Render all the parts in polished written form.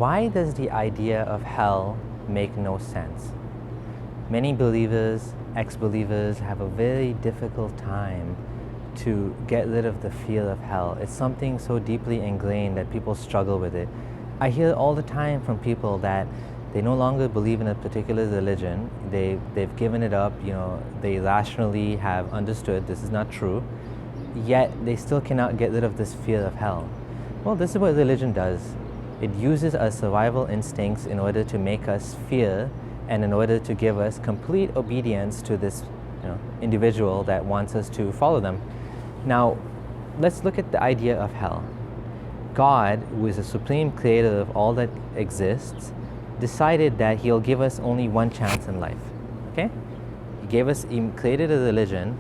Why does the idea of hell make no sense? Many believers, ex-believers, have a very difficult time to get rid of the fear of hell. It's something so deeply ingrained that people struggle with it. I hear all the time from people that they no longer believe in a particular religion. They've given it up, they rationally have understood this is not true, yet they still cannot get rid of this fear of hell. Well, this is what religion does. It uses our survival instincts in order to make us fear and in order to give us complete obedience to this individual that wants us to follow them. Now, let's look at the idea of hell. God, who is the supreme creator of all that exists, decided that he'll give us only one chance in life. Okay? He created a religion,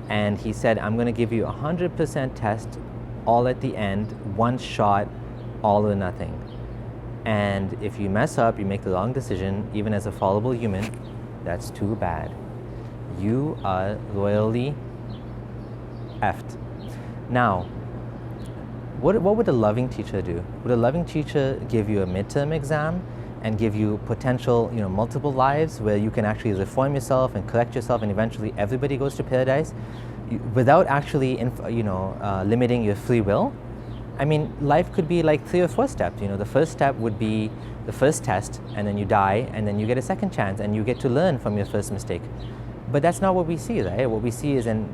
and he said, I'm going to give you 100% test, all at the end, one shot, all or nothing. And if you mess up, you make the wrong decision, even as a fallible human, that's too bad. You are royally effed. Now, what would a loving teacher do? Would a loving teacher give you a midterm exam and give you potential, multiple lives where you can actually reform yourself and correct yourself, and eventually everybody goes to paradise without actually, limiting your free will? I mean, life could be like 3 or 4 steps. The first step would be the first test, and then you die, and then you get a second chance, and you get to learn from your first mistake. But that's not what we see, right? What we see is an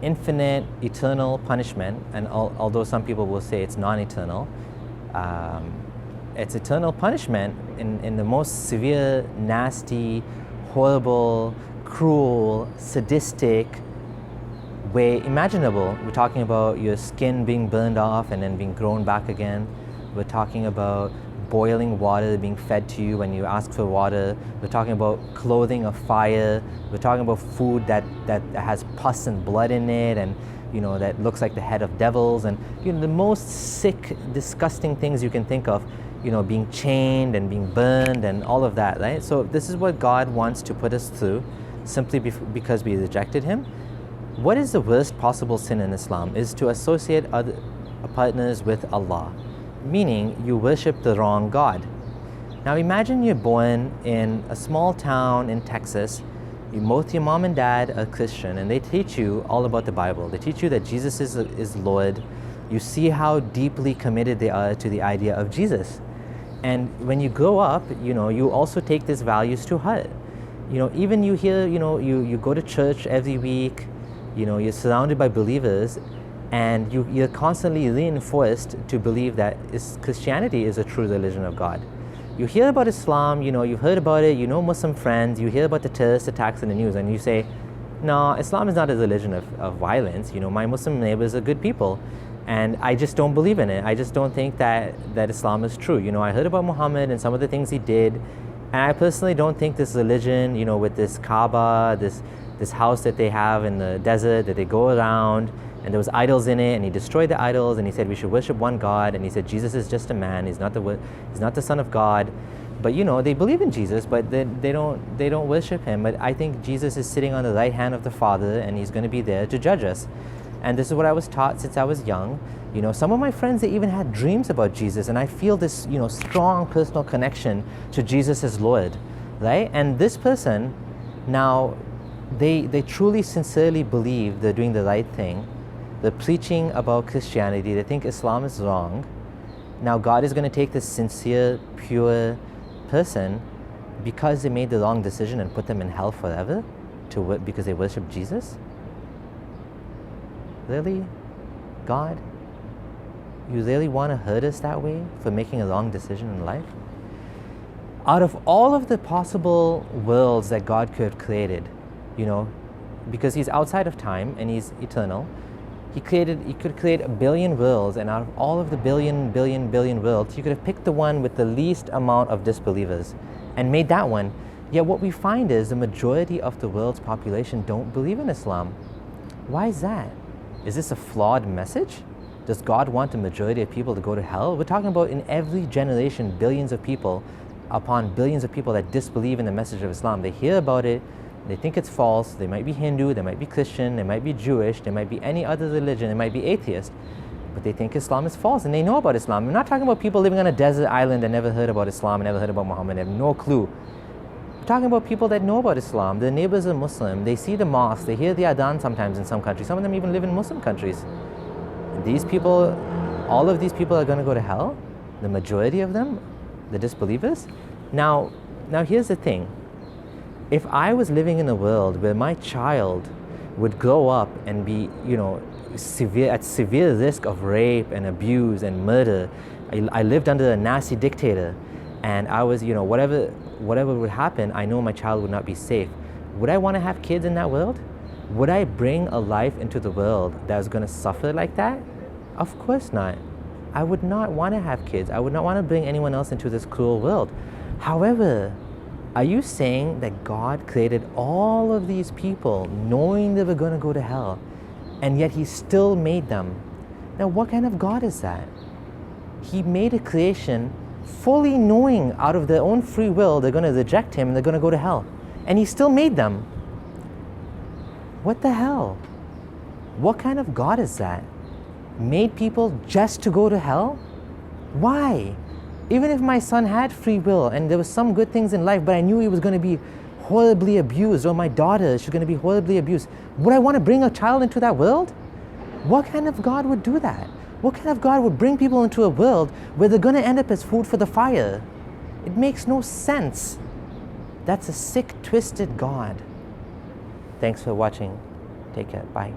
infinite, eternal punishment. And although some people will say it's non-eternal, it's eternal punishment in the most severe, nasty, horrible, cruel, sadistic way imaginable. We're talking about your skin being burned off and then being grown back again. We're talking about boiling water being fed to you when you ask for water. We're talking about clothing of fire. We're talking about food that has pus and blood in it, and that looks like the head of devils, and the most sick, disgusting things you can think of, being chained and being burned and all of that, right? So this is what God wants to put us through simply because we rejected him. What is the worst possible sin in Islam? Is to associate other partners with Allah, meaning you worship the wrong God. Now imagine you're born in a small town in Texas. Both your mom and dad are Christian, and they teach you all about the Bible. They teach you that Jesus is Lord. You see how deeply committed they are to the idea of Jesus. And when you grow up, you also take these values to heart. Even you hear, you go to church every week, you're surrounded by believers, and you're constantly reinforced to believe that Christianity is a true religion of God. You hear about Islam, you've heard about it, Muslim friends, you hear about the terrorist attacks in the news, and you say, no, Islam is not a religion of violence. My Muslim neighbors are good people, and I just don't believe in it. I just don't think that Islam is true. I heard about Muhammad and some of the things he did, and I personally don't think this religion, with this Kaaba, this house that they have in the desert that they go around, and there was idols in it, and he destroyed the idols, and he said we should worship one God, and he said Jesus is just a man, he's not the son of God. But they believe in Jesus, but they don't worship him. But I think Jesus is sitting on the right hand of the Father, and he's going to be there to judge us. And this is what I was taught since I was young. Some of my friends, they even had dreams about Jesus, and I feel this strong personal connection to Jesus as Lord, right? And this person now, they truly sincerely believe they're doing the right thing. They're preaching about Christianity. They think Islam is wrong. Now God is going to take this sincere, pure person because they made the wrong decision and put them in hell forever because they worship Jesus? Really? God? You really want to hurt us that way for making a wrong decision in life? Out of all of the possible worlds that God could have created, because he's outside of time and he's eternal, he could create a billion worlds, and out of all of the billion worlds, you could have picked the one with the least amount of disbelievers and made that one. Yet what we find is the majority of the world's population don't believe in Islam. Why is that? Is this a flawed message? Does God want the majority of people to go to hell? We're talking about in every generation, billions of people upon billions of people that disbelieve in the message of Islam. They hear about it, they think it's false. They might be Hindu, they might be Christian, they might be Jewish, they might be any other religion, they might be atheist. but they think Islam is false and they know about Islam. We're not talking about people living on a desert island and never heard about Islam, never heard about Muhammad, have no clue. We're talking about people that know about Islam. Their neighbors are Muslim, they see the mosque, they hear the adhan sometimes in some countries. Some of them even live in Muslim countries. These people, all of these people are going to go to hell, the majority of them, the disbelievers. Now here's the thing. If I was living in a world where my child would grow up and be, at severe risk of rape and abuse and murder, I lived under a nasty dictator, and I was, whatever would happen, I know my child would not be safe. Would I want to have kids in that world? Would I bring a life into the world that was going to suffer like that? Of course not. I would not want to have kids. I would not want to bring anyone else into this cruel world. However, are you saying that God created all of these people knowing they were going to go to hell, and yet He still made them? Now, what kind of God is that? He made a creation fully knowing out of their own free will they're going to reject Him and they're going to go to hell. And He still made them. What the hell? What kind of God is that? Made people just to go to hell? Why? Even if my son had free will and there was some good things in life, but I knew he was going to be horribly abused, or my daughter, she's going to be horribly abused, would I want to bring a child into that world? What kind of God would do that? What kind of God would bring people into a world where they're going to end up as food for the fire? It makes no sense. That's a sick, twisted God. Thanks for watching. Take care. Bye.